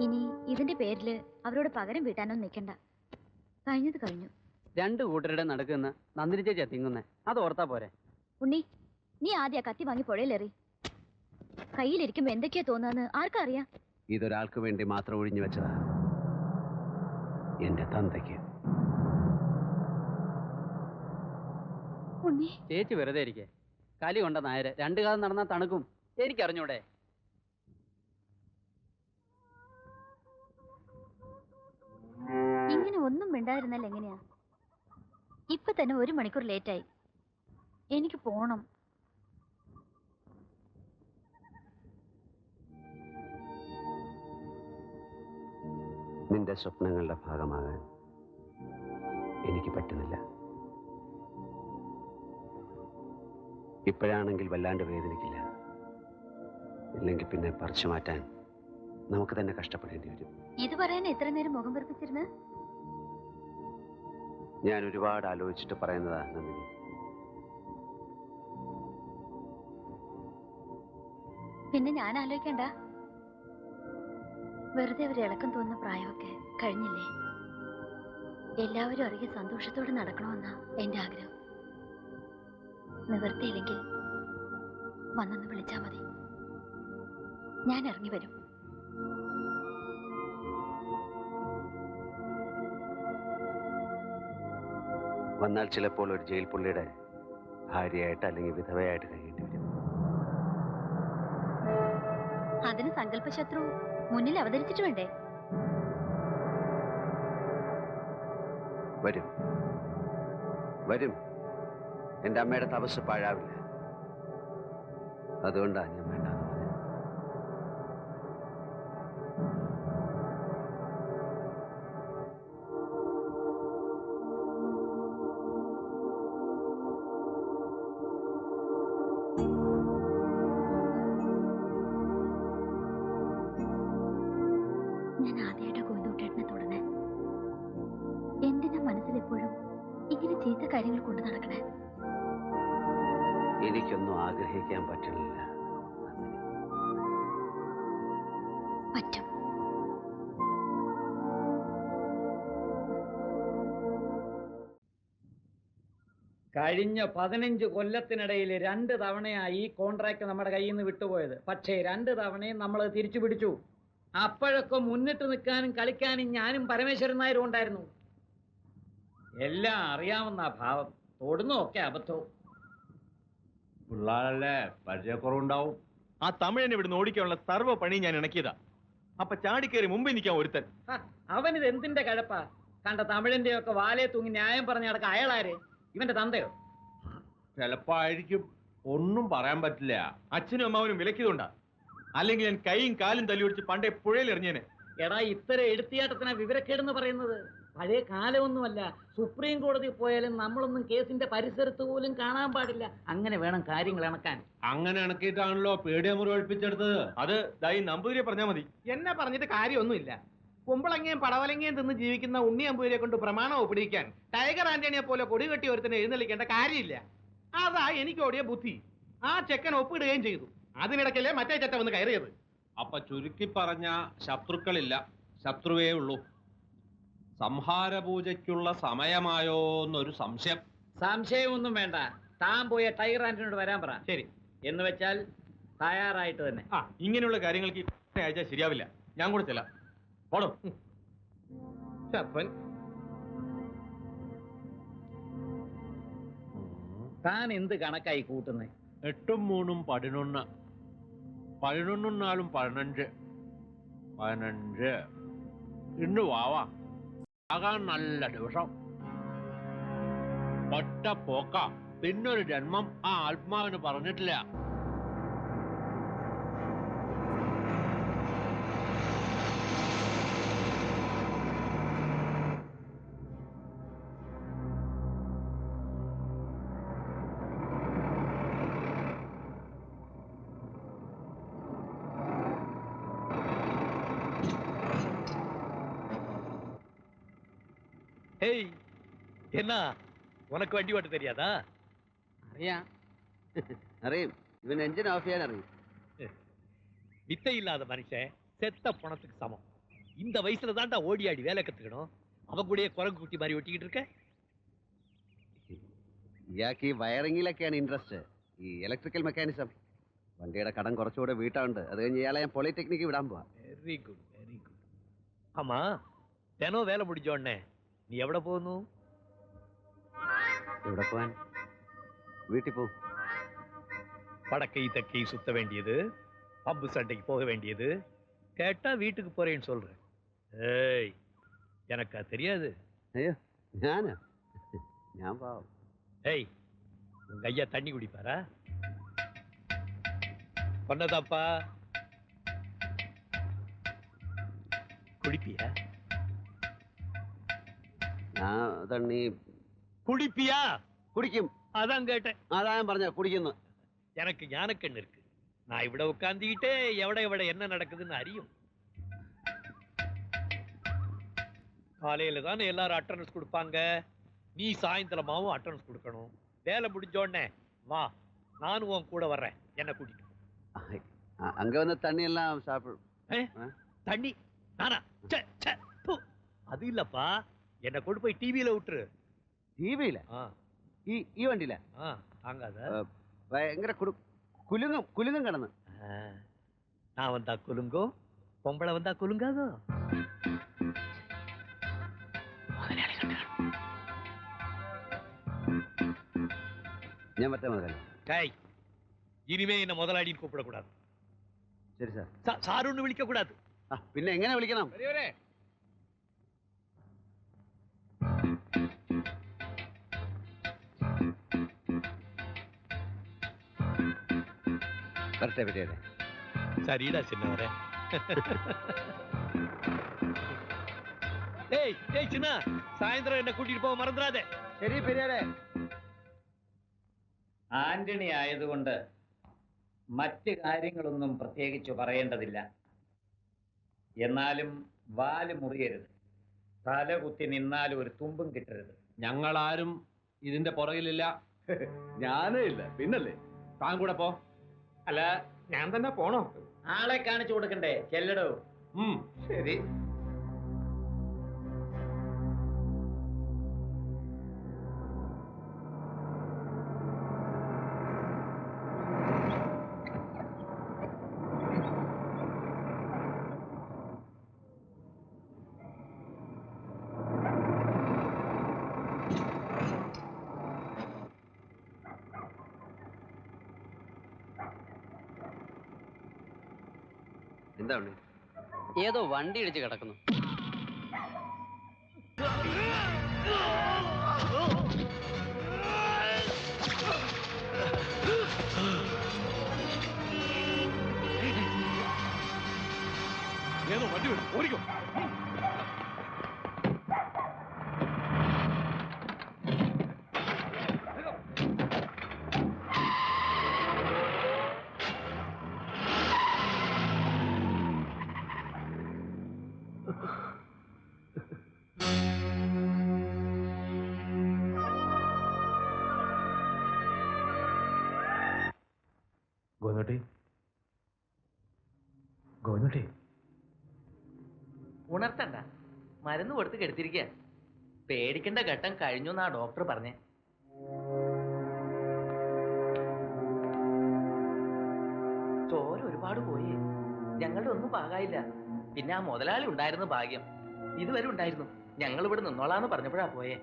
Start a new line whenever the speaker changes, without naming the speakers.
ഇനി ഇതിന്റെ പേരില് അവരോട് പകരം വീട്ടാനൊന്നും നിൽക്കണ്ട. കഴിഞ്ഞത് കഴിഞ്ഞു.
രണ്ടു കൂട്ടരുടെ നടക്കുന്ന നന്ദിനി ചേച്ചിയാ തിങ്ങുന്നേ, അത് ഓർത്താ പോരെ.
ഉണ്ണി, നീ ആദ്യ കത്തി വാങ്ങി പുഴയിലേറി. കയ്യിലിരിക്കുമ്പോ എന്തൊക്കെയാ തോന്നാന്ന് ആർക്കറിയാം?
ഇതൊരാൾക്ക് വേണ്ടി മാത്രം ഒഴിഞ്ഞു വെച്ചതാ, എന്റെ തന്തയ്ക്ക്.
ഉണ്ണി,
ചേച്ചി വെറുതെ ഇരിക്കേ. കലി കൊണ്ട നായര് രണ്ടു കാലം നടന്നാ തണുക്കും. എനിക്കറിഞ്ഞൂടെ?
ഇങ്ങനെ ഒന്നും മിണ്ടായിരുന്നല്ല എങ്ങനെയാ? ഇപ്പൊ തന്നെ 1 മണിക്കൂർ ലേറ്റായി. എനിക്ക് പോണം.
നിന്റെ സ്വപ്നങ്ങളുടെ ഭാഗമാകാൻ എനിക്ക് പറ്റുന്നില്ല. ഇപ്പോഴാണെങ്കിൽ വല്ലാണ്ട് വേദനിക്കില്ല, ഇല്ലെങ്കിൽ പിന്നെ പറിച്ചു മാറ്റാൻ നമുക്ക് തന്നെ കഷ്ടപ്പെടേണ്ടി വരും.
ഇത് പറയാൻ എത്ര നേരം മുഖം വെറുപ്പിച്ചിരുന്ന്?
ഞാൻ ഒരുപാട് ആലോചിച്ചിട്ട് പറയുന്നതാ നന്ദിനി.
പിന്നെ ഞാൻ ആലോചിക്കണ്ട. വെറുതെ ഒരു ഇളക്കം തോന്നുന്ന പ്രായമൊക്കെ കഴിഞ്ഞില്ലേ? എല്ലാവരും അറിയ സന്തോഷത്തോടെ നടക്കണമെന്നാ എന്റെ ആഗ്രഹം. നിവർത്തിയില്ലെങ്കിൽ വന്നൊന്ന് വിളിച്ചാ മതി, ഞാൻ ഇറങ്ങി വരും.
വന്നാൽ ചിലപ്പോൾ ഒരു ജയിൽ പുള്ളിയുടെ ഭാര്യയായിട്ട് അല്ലെങ്കിൽ വിധവയായിട്ട് കഴിയേണ്ടി വരും.
അതിന് സങ്കല്പശത്രു മുന്നിൽ അവതരിച്ചിട്ട് വേണ്ടേ?
വരും വരും. എൻ്റെ അമ്മയുടെ തപസ് പാഴാവില്ല. അതുകൊണ്ടാണ് ഞാൻ വേണ്ടാന്ന് പറഞ്ഞത്.
ഞാൻ ആദ്യമായിട്ട് ഗോവിന്ദൂട്ടേട്ടനെ തൊടുന്നേ. എന്തിനാ മനസ്സിലെപ്പോഴും ഇങ്ങനെ ചീത്ത കാര്യങ്ങൾ കൊണ്ട് നടക്കണേ?
എനിക്കൊന്നും ആഗ്രഹിക്കാൻ പറ്റില്ല.
പറ്റും.
കഴിഞ്ഞ 15 കൊല്ലത്തിനിടയിൽ 2 തവണയായി ഈ കോൺട്രാക്ട് നമ്മുടെ കയ്യിൽ നിന്ന് വിട്ടുപോയത്. പക്ഷേ 2 തവണയും നമ്മൾ തിരിച്ചു പിടിച്ചു. അപ്പോഴൊക്കെ മുന്നിട്ട് നിൽക്കാനും കളിക്കാനും ഞാനും പരമേശ്വരൻ നായരും ഉണ്ടായിരുന്നു. എല്ലാം അറിയാവുന്ന ഭാവം, തൊടുന്നൊക്കെ അബദ്ധവും.
പിള്ളാരല്ലേ, പരിചയക്കുറവുണ്ടാവും. ആ തമിഴനെ ഇവിടുന്ന് ഓടിക്കാനുള്ള സർവ്വ പണി ഞാൻ ഇണക്കിയതാ. അപ്പൊ ചാടിക്കേറി മുമ്പിൽ നിൽക്കാൻ ഒരുത്തൻ.
അവനിത് എന്തിന്റെ കഴപ്പാ? കണ്ട തമിഴിന്റെ ഒക്കെ വാലേ തൂങ്ങി ന്യായം പറഞ്ഞ നടക്ക അയാളാര്? ഇവന്റെ തന്തയോ?
ചിലപ്പോ ആയിരിക്കും, ഒന്നും പറയാൻ പറ്റില്ല. അച്ഛനും അമ്മാവനും വിലക്കിയതുകൊണ്ടാ, അല്ലെങ്കിൽ ഞാൻ കൈയും കാലും തല്ലി ഒടിച്ച് പണ്ടേ പുഴയിൽ എറിഞ്ഞേനെ.
എടാ, ഇത്തരം എടുത്തിയാട്ടത്തിനാ വിവരക്കേടെന്ന് പറയുന്നത്. പഴയ കാലമൊന്നുമല്ല. സുപ്രീം കോടതി പോയാലും നമ്മളൊന്നും കേസിന്റെ പരിസരത്ത് പോലും കാണാൻ പാടില്ല. അങ്ങനെ വേണം കാര്യങ്ങൾ ഇണക്കാൻ.
അങ്ങനെ ഇണക്കിയിട്ടാണല്ലോ പേടിയമുറി ഒഴിപ്പിച്ചെടുത്തത്. അത് ദൈ നമ്പൂതിരിയെ പറഞ്ഞാൽ മതി.
എന്നെ പറഞ്ഞിട്ട് കാര്യമൊന്നുമില്ല. കുമ്പളങ്ങയും പടവലങ്ങയും തിന്ന് ജീവിക്കുന്ന ഉണ്ണി അമ്പൂരിയെ കൊണ്ട് പ്രമാണം ഒപ്പിടിക്കാൻ ടൈഗർ ആന്റണിയെ പോലെ കൊടി കെട്ടി ഒരുത്തനെ എഴുന്നള്ളിക്കേണ്ട കാര്യമില്ല. അതാ എനിക്ക് ഓടിയ ബുദ്ധി. ആ ചെക്കൻ ഒപ്പിടുകയും ചെയ്തു. അതിനിടയ്ക്കല്ലേ മറ്റേ ചെറ്റ വന്ന് കയറിയത്.
അപ്പൊ ചുരുക്കി പറഞ്ഞ ശത്രുക്കളില്ല, ശത്രുവേ ഉള്ളൂ. സംഹാരപൂജയ്ക്കുള്ള സമയമായോ എന്നൊരു സംശയം.
സംശയമൊന്നും വേണ്ട. താൻ പോയ ടൈഗർ ആന്റണിയോട് വരാൻ പറ.
ശരി
എന്ന് വെച്ചാൽ തയ്യാറായിട്ട് തന്നെ.
ഇങ്ങനെയുള്ള കാര്യങ്ങൾക്ക് അയച്ചാൽ ശരിയാവില്ല. ഞാൻ കൂടെ ചെല്ലാം. പോടോ.
താൻ എന്ത് കണക്കായി കൂട്ടുന്നേ?
8 3 11 11 4 15 15. ഇന്ന് വാവാ, ആകാൻ നല്ല ദിവസം. ഒറ്റ പോക്ക. പിന്നൊരു ജന്മം ആ ആത്മാവിന് പറഞ്ഞിട്ടില്ല.
ஏய், என்ன உனக்கு வண்டி ஓட்ட தெரியாதா?
അറിയാം.
അറിയും. ഇവൻ എഞ്ചിൻ ഓഫ് ചെയ്യാൻ അറിയും.
வித்தை இல்லாத மனுஷன் செத்த பணத்துக்கு சமம்.
இந்த வயசுல தான்டா ஓடி ஆடி வேலை கத்துக்கணும். அவன் கூடயே குரங்கு குட்டி மாதிரி ஒட்டிக்கிட்டு இருக்க.
ഇയാൾക്ക് ഈ വയറിങ്ങിലൊക്കെയാണ് ഇൻട്രസ്റ്റ്, ഈ ഇലക്ട്രിക്കൽ മെക്കാനിസം. വണ്ടിയുടെ കടം കുറച്ചുകൂടെ വീട്ടാണ്ട്, അത് കഴിഞ്ഞ് ഇയാളെ ഞാൻ പോളിടെക്നിക്ക് വിടാൻ പോവാ.
Very good very good. ஆமா, தினம் வேலை முடிஞ்ச உடனே நீ எവിടെ போகணும்?
എവിടെ പോവാൻ? വീട്ടിൽ പോവും.
படக்கை தக்கை சுத்த வேண்டியது, பம்பு சண்டைக்கு போக வேண்டியது, கேட்டா வீட்டுக்கு போறேன்னு சொல்றேன். ஏய், எனக்கா தெரியாது?
അയ്യോ, ഞാനാ? ഞാൻ പാവം.
ஏய், உங்க ஐயா தண்ணி குடிப்பாரா? பண்ணதாப்பா குடிப்பியா?
ഞാൻ തണ്ണി
குடிப்பியா?
കുടിക്കും.
அதான் கேட்டேன்.
അതാ ഞാൻ പറഞ്ഞ കുടിക്കുന്നു.
எனக்கு ஞானக்கண்ணு இருக்கு. நான் இவ்வளவு உட்காந்துக்கிட்டே எவட என்ன நடக்குதுன்னு அறியும். காலையில தானே எல்லாரும் அட்டண்டன்ஸ் கொடுப்பாங்க. நீ சாயந்தரமாவும் அட்டண்டன்ஸ் கொடுக்கணும். வேலை முடிஞ்ச உடனே வா, நானும் உன் கூட வர்றேன், என்ன கூட்டிட்டு.
அங்க வந்து தண்ணி எல்லாம் சாப்பிடும்.
தண்ணி நானா? ச்சே, ச்சே, ப்பு. அது இல்லப்பா, என்ன கொண்டு போய் டிவியில விட்டுரு.
டிவியில? ഈ വണ്ടിയില?
தாங்காத.
ഭയങ്കര കുലുങ്ങും കുലുങ്ങും കിടന്ന്.
நான் வந்தா குலுங்கோ, பொம்பளை வந்தா குலுங்காதோ?
ഞാൻ മറ്റേ മുതലാളി.
டேய், இனிமே என்ன முதலாளின்னு கூப்பிடக்கூடாது.
ശരി സാർ.
சாருன்னு விളിக்க கூடாது.
പിന്നെ എങ്ങനെ വിളിക്കണം? വരട്ടെ പെരിയരെ.
சரிடா சின்னவரே. ஏய் ஏய் சின்ன, சாயந்தரம் என்ன கூட்டிட்டு போக மறந்துடாதே.
ശരി പെരിയരെ.
ആന്റണി ആയതുകൊണ്ട് മറ്റ് കാര്യങ്ങളൊന്നും പ്രത്യേകിച്ച് പറയേണ്ടതില്ല. എന്നാലും വാല് മുറിയരുത്, തല കുത്തി നിന്നാലും ഒരു തുമ്പും കിട്ടരുത്.
ഞങ്ങളാരും ഇതിന്റെ പുറകിലില്ല.
ഞാനേ ഇല്ല, പിന്നല്ലേ?
താൻ കൂടെ പോ.
അല്ല, ഞാൻ തന്നെ പോണോ?
ആളെ കാണിച്ചു കൊടുക്കണ്ടേ? ചെല്ലടോ.
ശരി.
എന്താ ഉണ്ണി?
ഏതോ വണ്ടി ഇടിച്ച് കിടക്കുന്നു.
ഏതോ വണ്ടി വിടും, ഓടിക്കോ.
ഗോവിന്ദുട്ടി,
ഉണർത്തണ്ട, മരുന്ന് കൊടുത്ത് കെടുത്തിരിക്കുക. പേടിക്കേണ്ട ഘട്ടം കഴിഞ്ഞു എന്നാ ഡോക്ടർ പറഞ്ഞേ. ചോര ഒരുപാട് പോയി. ഞങ്ങളുടെ ഒന്നും പാകായില്ല. പിന്നെ ആ മുതലാളി ഉണ്ടായിരുന്നു ഭാഗ്യം. ഇതുവരെ ഉണ്ടായിരുന്നു. ഞങ്ങൾ ഇവിടെ നിന്നോളാന്ന് പറഞ്ഞപ്പോഴാ പോയേ.